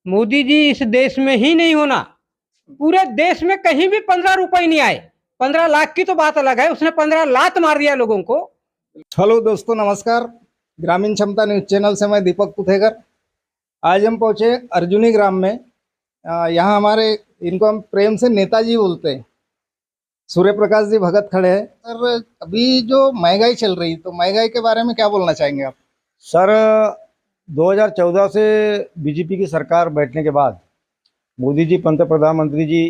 मोदी जी इस देश में ही नहीं होना, पूरे देश में कहीं भी 15 रुपए नहीं आए। 15 लाख की तो बात अलग है, उसने 15 लात मार दिया लोगों को। हेलो दोस्तों, नमस्कार। ग्रामीण क्षमता न्यूज चैनल से मैं दीपक पुथेकर। आज हम पहुंचे अर्जुनी ग्राम में। यहाँ हमारे इनको हम प्रेम से नेताजी बोलते हैं, सूर्य प्रकाश जी भगत खड़े हैं। सर, अभी जो महंगाई चल रही, तो महंगाई के बारे में क्या बोलना चाहेंगे आप? सर, 2014 से बीजेपी की सरकार बैठने के बाद मोदी जी प्रधानमंत्री जी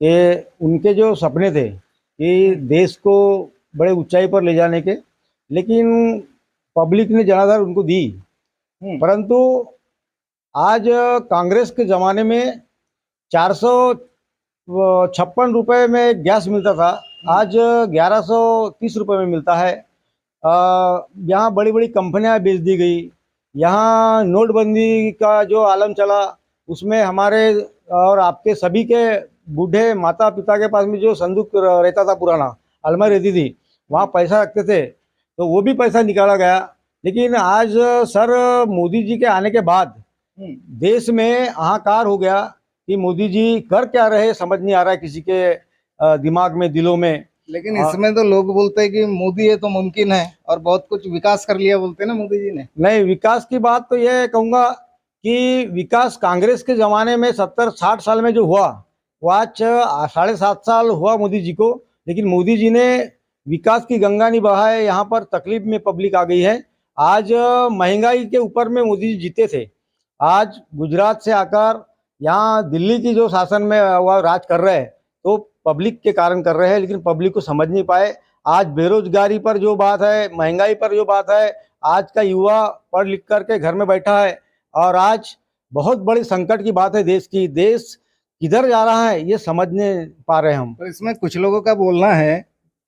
के उनके जो सपने थे कि देश को बड़े ऊंचाई पर ले जाने के, लेकिन पब्लिक ने जनाधार उनको दी। परंतु आज कांग्रेस के ज़माने में 456 रुपये में गैस मिलता था, आज 1130 रुपये में मिलता है। यहाँ बड़ी बड़ी कंपनियां बेच दी गई। यहाँ नोटबंदी का जो आलम चला, उसमें हमारे और आपके सभी के बूढ़े माता पिता के पास में जो संदूक रहता था, पुराना अलमारी रहती थी, वहाँ पैसा रखते थे, तो वो भी पैसा निकाला गया। लेकिन आज सर, मोदी जी के आने के बाद देश में हाहाकार हो गया कि मोदी जी कर क्या रहे, समझ नहीं आ रहा है किसी के दिमाग में, दिलों में। लेकिन इसमें तो लोग बोलते हैं कि मोदी है तो मुमकिन है, और बहुत कुछ विकास कर लिया बोलते हैं ना मोदी जी ने। नहीं, विकास की बात तो यह कहूँगा कि विकास कांग्रेस के ज़माने में 70-60 साल में जो हुआ, वो आज 7.5 साल हुआ मोदी जी को। लेकिन मोदी जी ने विकास की गंगा नहीं बहाए, यहाँ पर तकलीफ में पब्लिक आ गई है। आज महंगाई के ऊपर में मोदी जी जीते थे, आज गुजरात से आकर यहाँ दिल्ली की जो शासन में वह राज कर रहे हैं, तो पब्लिक के कारण कर रहे हैं, लेकिन पब्लिक को समझ नहीं पाए। आज बेरोजगारी पर जो बात है, महंगाई पर जो बात है, आज का युवा पढ़ लिख करके घर में बैठा है, और आज बहुत बड़ी संकट की बात है देश की। देश किधर जा रहा है ये समझ नहीं पा रहे हम। तो इसमें कुछ लोगों का बोलना है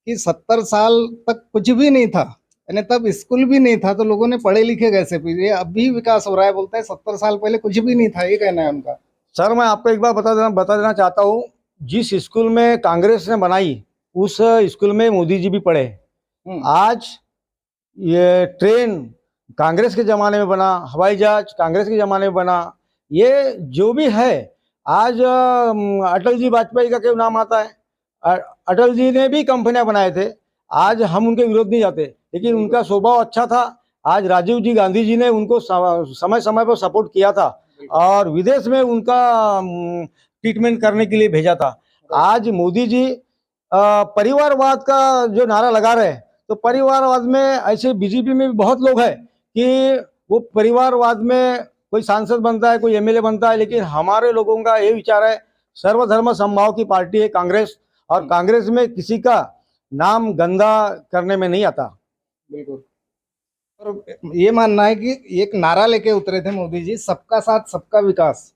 कि 70 साल तक कुछ भी नहीं था, यानी तब स्कूल भी नहीं था, तो लोगों ने पढ़े लिखे कैसे? फिर ये अभी विकास हो रहा है, बोलता है 70 साल पहले कुछ भी नहीं था, ये कहना है उनका। सर, मैं आपको एक बार बता देना चाहता हूँ, जिस स्कूल में कांग्रेस ने बनाई, उस स्कूल में मोदी जी भी पढ़े। आज ये ट्रेन कांग्रेस के ज़माने में बना, हवाई जहाज कांग्रेस के ज़माने में बना, ये जो भी है। आज अटल जी वाजपेयी का क्यों नाम आता है? अटल जी ने भी कंपनियां बनाए थे। आज हम उनके विरोध नहीं जाते, लेकिन उनका स्वभाव अच्छा था। आज राजीव जी गांधी जी ने उनको समय समय पर सपोर्ट किया था, और विदेश में उनका ट्रीटमेंट करने के लिए भेजा था। आज मोदी जी परिवारवाद का जो नारा लगा रहे हैं, तो परिवारवाद में ऐसे बीजेपी में भी बहुत लोग हैं कि वो परिवारवाद में कोई सांसद बनता है, कोई एमएलए बनता है, लेकिन हमारे लोगों का ये विचार है, सर्वधर्म समभाव की पार्टी है कांग्रेस, और कांग्रेस में किसी का नाम गंदा करने में नहीं आता। बिल्कुल। और ये मानना है कि एक नारा लेके उतरे थे मोदी जी, सबका साथ सबका विकास।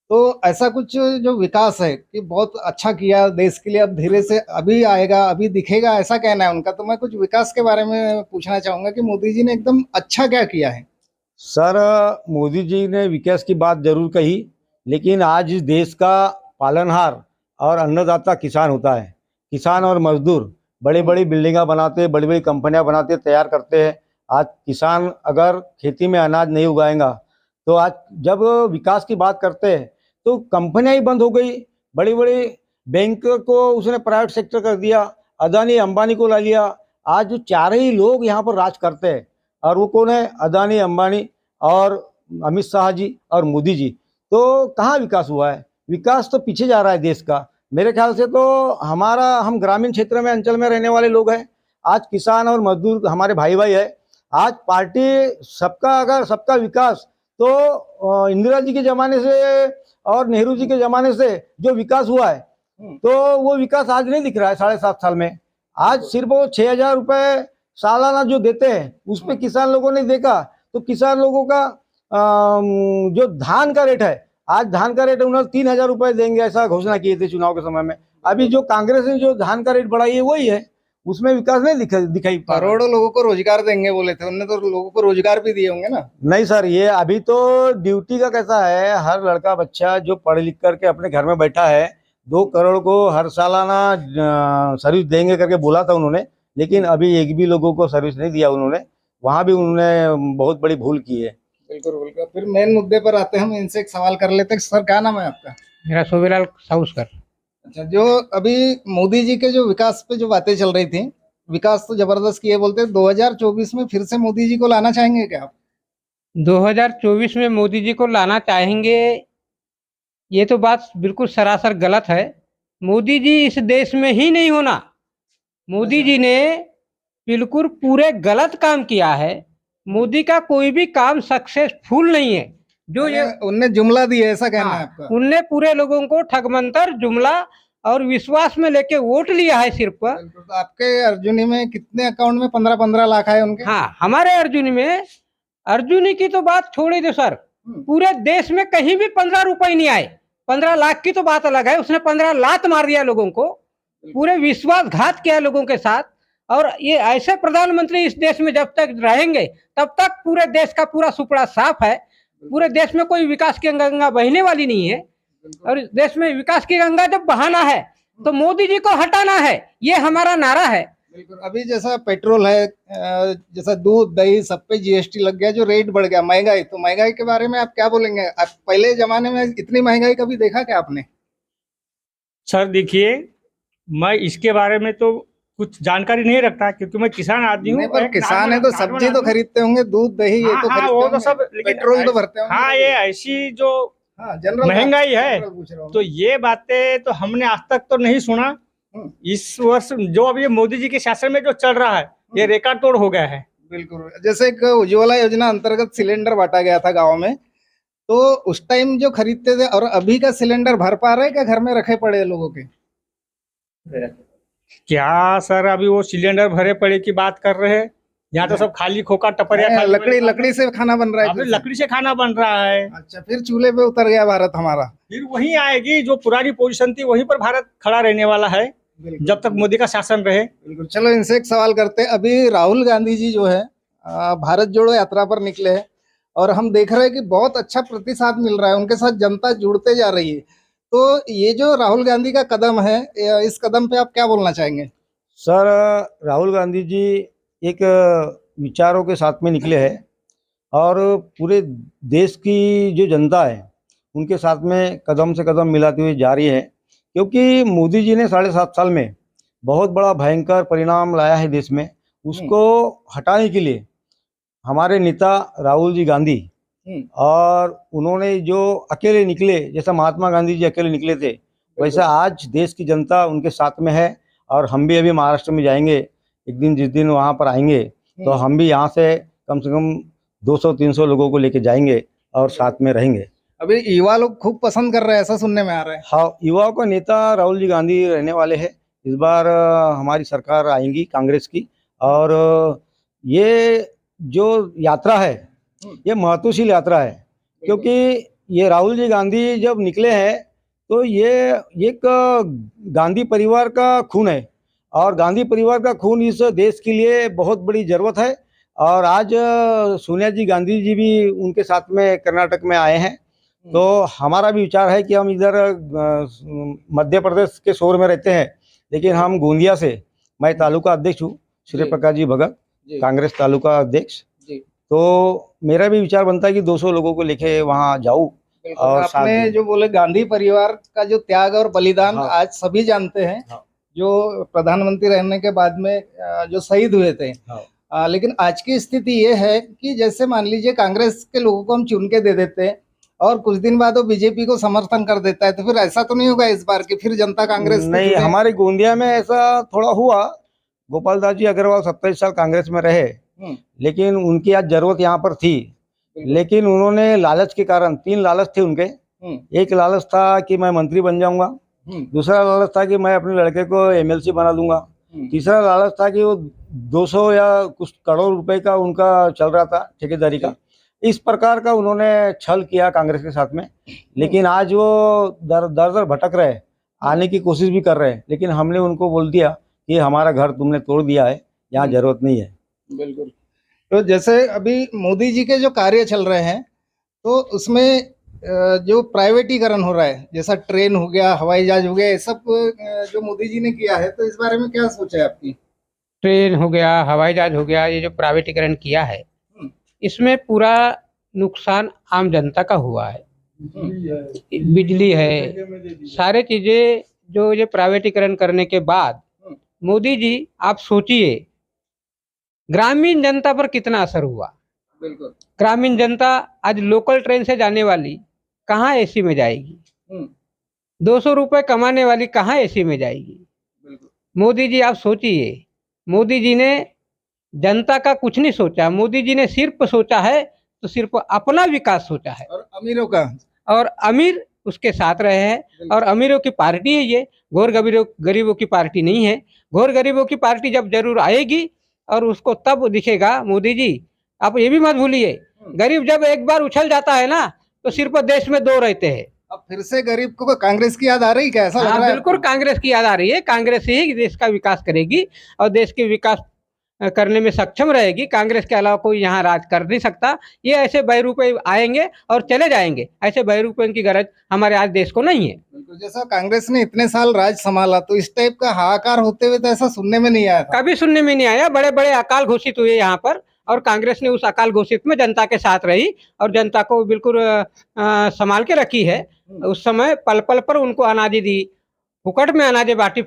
तो ऐसा कुछ जो विकास है कि बहुत अच्छा किया देश के लिए, अब धीरे से अभी आएगा, अभी दिखेगा, ऐसा कहना है उनका। तो मैं कुछ विकास के बारे में पूछना चाहूंगा कि मोदी जी ने एकदम अच्छा क्या किया है? सर, मोदी जी ने विकास की बात जरूर कही, लेकिन आज इस देश का पालनहार और अन्नदाता किसान होता है। किसान और मजदूर बड़ी बड़ी बिल्डिंगा बनाते, बड़ी बड़ी कंपनियां बनाते, तैयार करते हैं। आज किसान अगर खेती में अनाज नहीं उगाएगा, तो आज जब विकास की बात करते हैं तो कंपनियां ही बंद हो गई। बड़ी बड़ी बैंक को उसने प्राइवेट सेक्टर कर दिया, अदानी अंबानी को ला लिया। आज जो चार ही लोग यहाँ पर राज करते हैं, और वो कौन है? अदानी, अंबानी और अमित शाह जी और मोदी जी। तो कहाँ विकास हुआ है? विकास तो पीछे जा रहा है देश का। मेरे ख्याल से तो हम ग्रामीण क्षेत्र में, अंचल में रहने वाले लोग हैं। आज किसान और मजदूर हमारे भाई भाई है। आज पार्टी सबका, अगर सबका विकास, तो इंदिरा जी के ज़माने से और नेहरू जी के ज़माने से जो विकास हुआ है, तो वो विकास आज नहीं दिख रहा है 7.5 साल में। आज सिर्फ वो 6,000 रुपये सालाना जो देते हैं, उस पर किसान लोगों ने देखा, तो किसान लोगों का जो धान का रेट है, आज धान का रेट उन्होंने 3,000 रुपये देंगे, ऐसा घोषणा किए थे चुनाव के समय में। अभी जो कांग्रेस ने जो धान का रेट बढ़ाई है, वही है, उसमें विकास नहीं दिखाई पा रहा। करोड़ों लोगों को रोजगार देंगे बोले थे उन्होंने, तो लोगों को रोजगार भी दिए होंगे ना? नहीं सर, ये अभी तो ड्यूटी का कैसा है, हर लड़का बच्चा जो पढ़ लिख करके अपने घर में बैठा है, 2 करोड़ को हर सालाना सर्विस देंगे करके बोला था उन्होंने, लेकिन अभी एक भी लोगों को सर्विस नहीं दिया उन्होंने। वहाँ भी उन्होंने बहुत बड़ी भूल की है। बिल्कुल बिल्कुल। फिर मेन मुद्दे पर आते हैं, हम इनसे एक सवाल कर लेते हैं। सर क्या नाम है आपका? मेरा शोभेलाल साउस्कर। अच्छा, जो अभी मोदी जी के जो विकास पे जो बातें चल रही थी, विकास तो जबरदस्त किए बोलते हैं, 2024 में फिर से मोदी जी को लाना चाहेंगे क्या आप? 2024 में मोदी जी को लाना चाहेंगे, ये तो बात बिल्कुल सरासर गलत है। मोदी जी इस देश में ही नहीं होना। मोदी अच्छा। जी ने बिल्कुल पूरे गलत काम किया है। मोदी का कोई भी काम सक्सेसफुल नहीं है। जो ये उनने जुमला दिया है, ऐसा कहना है हाँ, आपका? उनने पूरे लोगों को ठगमंतर जुमला और विश्वास में लेके वोट लिया है सिर्फ। बिल्कुल। तो आपके अर्जुनी में कितने अकाउंट में 15-15 लाख आए उनके? हाँ, हमारे अर्जुनी में, अर्जुनी की तो बात छोड़ ही दो सर, पूरे देश में कहीं भी 15 रुपए नहीं आए। 15 लाख की तो बात अलग है, उसने 15 लात मार दिया लोगों को, पूरे विश्वासघात किया लोगों के साथ। और ये ऐसे प्रधानमंत्री इस देश में जब तक रहेंगे तब तक पूरे देश का पूरा सुपड़ा साफ है। पूरे देश में कोई विकास की गंगा बहने वाली नहीं है। और इस देश में विकास की गंगा जब बहाना है तो मोदी जी को हटाना है, ये हमारा नारा है। बिल्कुल। अभी जैसा पेट्रोल है, जैसा दूध दही सब पे जीएसटी लग गया, जो रेट बढ़ गया, महंगाई, तो महंगाई के बारे में आप क्या बोलेंगे? आप पहले जमाने में इतनी महंगाई कभी देखा क्या आपने? सर देखिए, मैं इसके बारे में तो कुछ जानकारी नहीं रखता क्योंकि मैं किसान आदमी नहीं, हूँ। पर एक किसान है तो नॉर्मल सब्जी तो आदमी। खरीदते होंगे, दूध दही ये हाँ तो हाँ, खरीदते वो तो होंगे, सब, लेकिन पेट्रोल तो भरते होंगे। हाँ, ये ऐसी जो हाँ, जनरल महंगाई है, जनरल पूछ रहा हूँ। तो ये बातें तो हमने आज तक तो नहीं सुना। इस वर्ष जो अभी मोदी जी के शासन में जो चल रहा है, ये रिकॉर्ड तोड़ हो गया है। बिल्कुल। जैसे एक उज्ज्वला योजना अंतर्गत सिलेंडर बांटा गया था गाँव में, तो उस टाइम जो खरीदते थे और अभी का सिलेंडर भर पा रहे क्या? घर में रखे पड़े हैं लोगों के? क्या सर, अभी वो सिलेंडर भरे पड़े की बात कर रहे हैं? यहाँ तो सब खाली खोखा टपरिया, खाली लकड़ी से खाना बन रहा है अभी फिर से। लकड़ी से खाना बन रहा है। अच्छा, फिर चूल्हे पे उतर गया भारत हमारा। फिर वही आएगी जो पुरानी पोजीशन थी, वहीं पर भारत खड़ा रहने वाला है जब तक मोदी का शासन रहे। बिल्कुल। चलो इनसे एक सवाल करते हैं। अभी राहुल गांधी जी जो है भारत जोड़ो यात्रा पर निकले हैं और हम देख रहे हैं कि बहुत अच्छा प्रतिसाद मिल रहा है, उनके साथ जनता जुड़ते जा रही है। तो ये जो राहुल गांधी का कदम है, इस कदम पे आप क्या बोलना चाहेंगे? सर, राहुल गांधी जी एक विचारों के साथ में निकले हैं और पूरे देश की जो जनता है उनके साथ में कदम से कदम मिलाते हुए जा रही है। क्योंकि मोदी जी ने 7.5 साल में बहुत बड़ा भयंकर परिणाम लाया है देश में, उसको हटाने के लिए हमारे नेता राहुल जी गांधी, और उन्होंने जो अकेले निकले, जैसा महात्मा गांधी जी अकेले निकले थे, वैसा आज देश की जनता उनके साथ में है। और हम भी अभी महाराष्ट्र में जाएंगे एक दिन, जिस दिन वहाँ पर आएंगे तो हम भी यहाँ से कम 200-300 लोगों को लेके जाएंगे और साथ में रहेंगे। अभी युवा लोग खूब पसंद कर रहे हैं, ऐसा सुनने में आ रहा है। हाँ, युवाओं का नेता राहुल जी गांधी रहने वाले हैं। इस बार हमारी सरकार आएंगी कांग्रेस की, और ये जो यात्रा है ये महत्वशील यात्रा है। क्योंकि ये राहुल जी गांधी जब निकले हैं तो ये एक गांधी परिवार का खून है, और गांधी परिवार का खून इस देश के लिए बहुत बड़ी ज़रूरत है। और आज सोनिया जी गांधी जी भी उनके साथ में कर्नाटक में आए हैं। तो हमारा भी विचार है कि हम इधर मध्य प्रदेश के शोर में रहते हैं, लेकिन हम गोंदिया से, मैं तालुका अध्यक्ष हूँ, श्री प्रकाश जी भगत, कांग्रेस तालुका अध्यक्ष। तो मेरा भी विचार बनता है कि 200 लोगों को लेके वहाँ जाऊँ। और आपने जो बोले गांधी परिवार का जो त्याग और बलिदान, हाँ, आज सभी जानते हैं। हाँ, जो प्रधानमंत्री रहने के बाद में जो शहीद हुए थे। हाँ, लेकिन आज की स्थिति ये है कि जैसे मान लीजिए कांग्रेस के लोगों को हम चुन के दे देते हैं और कुछ दिन बाद वो बीजेपी को समर्थन कर देता है, तो फिर ऐसा तो नहीं होगा इस बार कि फिर जनता कांग्रेस नहीं, हमारे गोंदिया में ऐसा थोड़ा हुआ। गोपाल दास जी अग्रवाल 27 साल कांग्रेस में रहे, लेकिन उनकी आज जरूरत यहाँ पर थी। लेकिन उन्होंने लालच के कारण, 3 लालच थे उनके। एक लालच था कि मैं मंत्री बन जाऊंगा, दूसरा लालच था कि मैं अपने लड़के को एमएलसी बना दूंगा, तीसरा लालच था कि वो 200 या कुछ करोड़ रुपए का उनका चल रहा था ठेकेदारी का। इस प्रकार का उन्होंने छल किया कांग्रेस के साथ में। लेकिन आज वो दर दर भटक रहे, आने की कोशिश भी कर रहे हैं, लेकिन हमने उनको बोल दिया कि हमारा घर तुमने तोड़ दिया है, यहाँ जरूरत नहीं है। बिल्कुल। तो जैसे अभी मोदी जी के जो कार्य चल रहे हैं, तो उसमें जो प्राइवेटीकरण हो रहा है, जैसा ट्रेन हो गया, हवाई जहाज हो गया, ये सब जो मोदी जी ने किया है, तो इस बारे में क्या सोच है आपकी? ट्रेन हो गया, हवाई जहाज हो गया, ये जो प्राइवेटीकरण किया है, इसमें पूरा नुकसान आम जनता का हुआ है। बिजली है, सारे चीजें जो ये प्राइवेटीकरण करने के बाद, मोदी जी आप सोचिए ग्रामीण जनता पर कितना असर हुआ। बिल्कुल। ग्रामीण जनता आज लोकल ट्रेन से जाने वाली कहाँ एसी में जाएगी, 200 रुपए कमाने वाली कहाँ एसी में जाएगी। बिल्कुल। मोदी जी आप सोचिए, मोदी जी ने जनता का कुछ नहीं सोचा, मोदी जी ने सिर्फ सोचा है तो सिर्फ अपना विकास सोचा है, और अमीरों का, और अमीर उसके साथ रहे हैं। और अमीरों की पार्टी है ये, घोर गरीबों की पार्टी नहीं है। घोर गरीबों की पार्टी जब जरूर आएगी और उसको तब दिखेगा। मोदी जी आप ये भी मत भूलिए, गरीब जब एक बार उछल जाता है ना तो सिर्फ देश में दो रहते हैं। अब फिर से गरीब को कांग्रेस की याद आ रही क्या, ऐसा लग हाँ रहा है बिल्कुल, आपको? कांग्रेस की याद आ रही है। कांग्रेस ही देश का विकास करेगी और देश के विकास करने में सक्षम रहेगी। कांग्रेस के अलावा कोई यहाँ राज कर नहीं सकता। ये ऐसे बहरूपे आएंगे और चले जाएंगे, ऐसे बहरूपे की गरज हमारे आज देश को नहीं है। बिल्कुल। जैसा कांग्रेस ने इतने साल राज संभाला तो इस टाइप का हाहाकार होते हुए तो ऐसा सुनने में नहीं आया था। कभी सुनने में नहीं आया। बड़े बड़े अकाल घोषित हुए यहाँ पर और कांग्रेस ने उस अकाल घोषित में जनता के साथ रही और जनता को बिल्कुल संभाल के रखी है। उस समय पल पल पर उनको अनाज दी, फुकट में अनाज बांटी।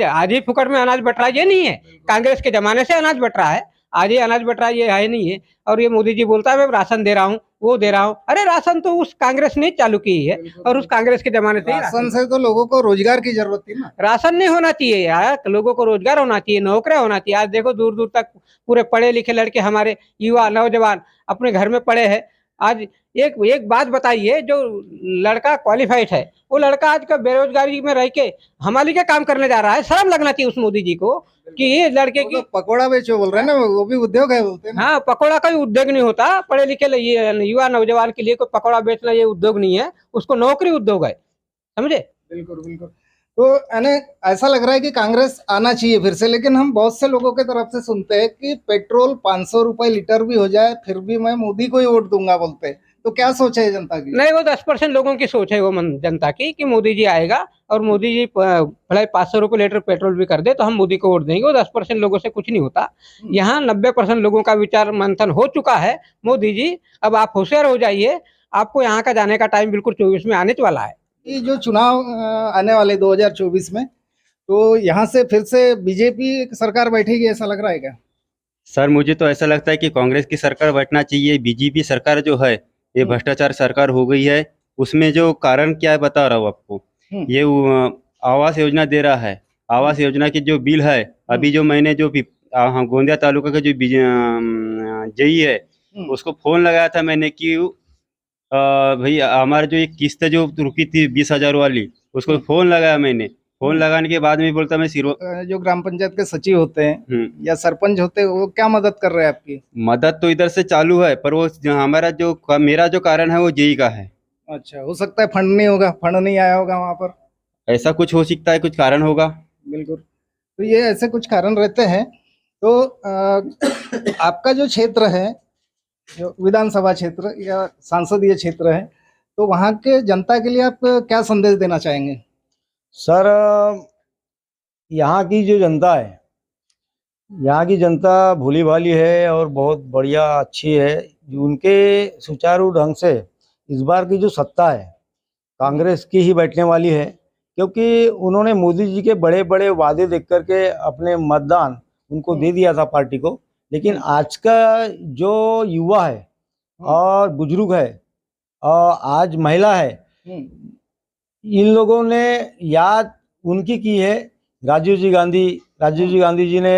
आज ही फुकट में अनाज बट रहा है ये नहीं है, कांग्रेस के जमाने से अनाज बट रहा है। आज ही अनाज बट रहा है ये है नहीं है। और ये मोदी जी बोलता है मैं राशन दे रहा हूँ, वो दे रहा हूँ। अरे राशन तो उस कांग्रेस ने चालू की है और उस कांग्रेस के जमाने से राशन से तो लोगों को रोजगार की जरूरत थी ना। राशन नहीं होना चाहिए यार, लोगों को रोजगार होना चाहिए, नौकरियां होना चाहिए। आज देखो दूर दूर तक पूरे पढ़े लिखे लड़के, हमारे युवा नौजवान अपने घर में पड़े हैं। आज एक बात बताइए, जो लड़का क्वालिफाइड है वो लड़का आज का बेरोजगारी में रह के हमारे क्या काम करने जा रहा है। शर्म लगना चाहिए उस मोदी जी को कि ये लड़के की। तो पकोड़ा बेचो बोल रहे हैं ना, वो भी उद्योग है बोलते हैं ना। हाँ, पकौड़ा का उद्योग नहीं होता। पढ़े लिखे युवा नौजवान के लिए कोई पकौड़ा बेचना ये उद्योग नहीं है, उसको नौकरी उद्योग है, समझे। बिल्कुल बिल्कुल। तो यानी ऐसा लग रहा है कि कांग्रेस आना चाहिए फिर से, लेकिन हम बहुत से लोगों के तरफ से सुनते हैं कि पेट्रोल 500 रुपए लीटर भी हो जाए फिर भी मैं मोदी को ही वोट दूंगा बोलते हैं। तो क्या सोच है जनता की? नहीं, वो 10% लोगों की सोच है वो जनता की कि मोदी जी आएगा और मोदी जी भले 500 रुपए लीटर पेट्रोल भी कर दे तो हम मोदी को वोट देंगे। वो 10% लोगों से कुछ नहीं होता। यहाँ 90% लोगों का विचार मंथन हो चुका है। मोदी जी अब आप होशियार हो जाइए, आपको यहाँ का जाने का टाइम बिल्कुल 24 में आने वाला है। ये जो चुनाव आने वाले 2024 में, तो यहाँ से फिर से बीजेपी सरकार बैठेगी ऐसा लग रहा है क्या? सर मुझे तो ऐसा लगता है कि कांग्रेस की सरकार बैठना चाहिए। बीजेपी सरकार जो है ये भ्रष्टाचार सरकार हो गई है। उसमें जो कारण क्या है बता रहा हूँ आपको। ये आवास योजना दे रहा है, आवास योजना की जो बिल है, अभी जो मैंने जो गोंदिया तालुका का जो जेई है उसको फोन लगाया था मैंने कि भाई हमारे जो एक किस्त जो रुकी थी 20,000 वाली, उसको फोन लगाया मैंने। फोन लगाने के बाद में बोलता मैं जो ग्राम पंचायत के सचिव होते हैं या सरपंच होते हैं वो क्या मदद कर रहे हैं आपकी? मदद तो इधर से चालू है पर वो हमारा जो मेरा जो कारण है वो जेई का है। अच्छा, हो सकता है फंड नहीं होगा, फंड नहीं आया होगा वहाँ पर, ऐसा कुछ हो सकता है, कुछ कारण होगा। बिल्कुल। तो ये ऐसे कुछ कारण रहते हैं। तो आपका जो क्षेत्र है, जो विधानसभा क्षेत्र या सांसदीय क्षेत्र है, तो वहाँ के जनता के लिए आप क्या संदेश देना चाहेंगे? सर यहाँ की जो जनता है, यहाँ की जनता भोली भाली है और बहुत बढ़िया अच्छी है। उनके सुचारू ढंग से इस बार की जो सत्ता है कांग्रेस की ही बैठने वाली है, क्योंकि उन्होंने मोदी जी के बड़े बड़े वादे देख करके अपने मतदान उनको दे दिया था पार्टी को। लेकिन आज का जो युवा है और बुजुर्ग है और आज महिला है, इन लोगों ने याद उनकी की है। राजीव जी गांधी जी ने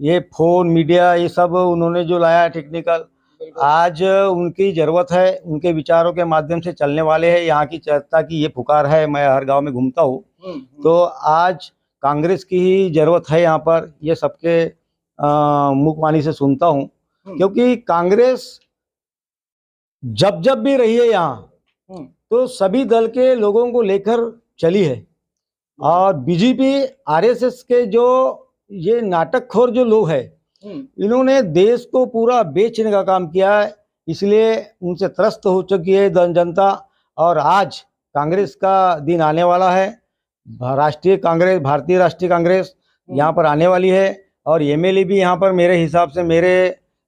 ये फोन मीडिया ये सब उन्होंने जो लाया टेक्निकल, आज उनकी जरूरत है। उनके विचारों के माध्यम से चलने वाले हैं। यहाँ की जनता की ये पुकार है, मैं हर गांव में घूमता हूँ तो आज कांग्रेस की ही जरूरत है यहाँ पर। ये सबके मुखवाणी से सुनता हूँ, क्योंकि कांग्रेस जब भी रही है यहाँ तो सभी दल के लोगों को लेकर चली है। और बीजेपी आरएसएस के जो ये नाटकखोर जो लोग हैं, इन्होंने देश को पूरा बेचने का काम किया है, इसलिए उनसे त्रस्त हो चुकी है जनता। और आज कांग्रेस का दिन आने वाला है। भारतीय राष्ट्रीय कांग्रेस यहाँ पर आने वाली है और एमएलए भी यहाँ पर मेरे हिसाब से मेरे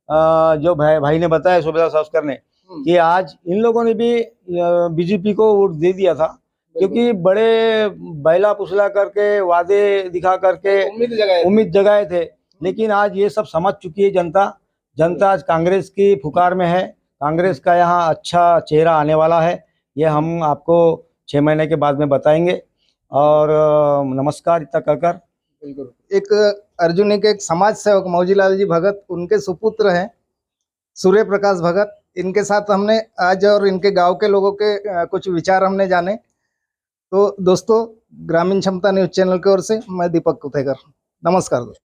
जो भाई ने बताया सुबेदार सावस्कर ने, कि आज इन लोगों ने भी बीजेपी को वोट दे दिया था, क्योंकि बड़े बैला पुसला करके वादे दिखा करके उम्मीद जगाए थे। लेकिन आज ये सब समझ चुकी है जनता आज कांग्रेस की पुकार में है। कांग्रेस का यहाँ अच्छा चेहरा आने वाला है, ये हम आपको 6 महीने के बाद में बताएंगे। और नमस्कार इतना कहकर एक अर्जुनी के एक समाज सेवक मौजीलाल जी भगत, उनके सुपुत्र हैं सूर्य प्रकाश भगत, इनके साथ हमने आज और इनके गांव के लोगों के कुछ विचार हमने जाने। तो दोस्तों, ग्रामीण क्षमता न्यूज चैनल की ओर से मैं दीपक कुथेकर, नमस्कार दोस्तों।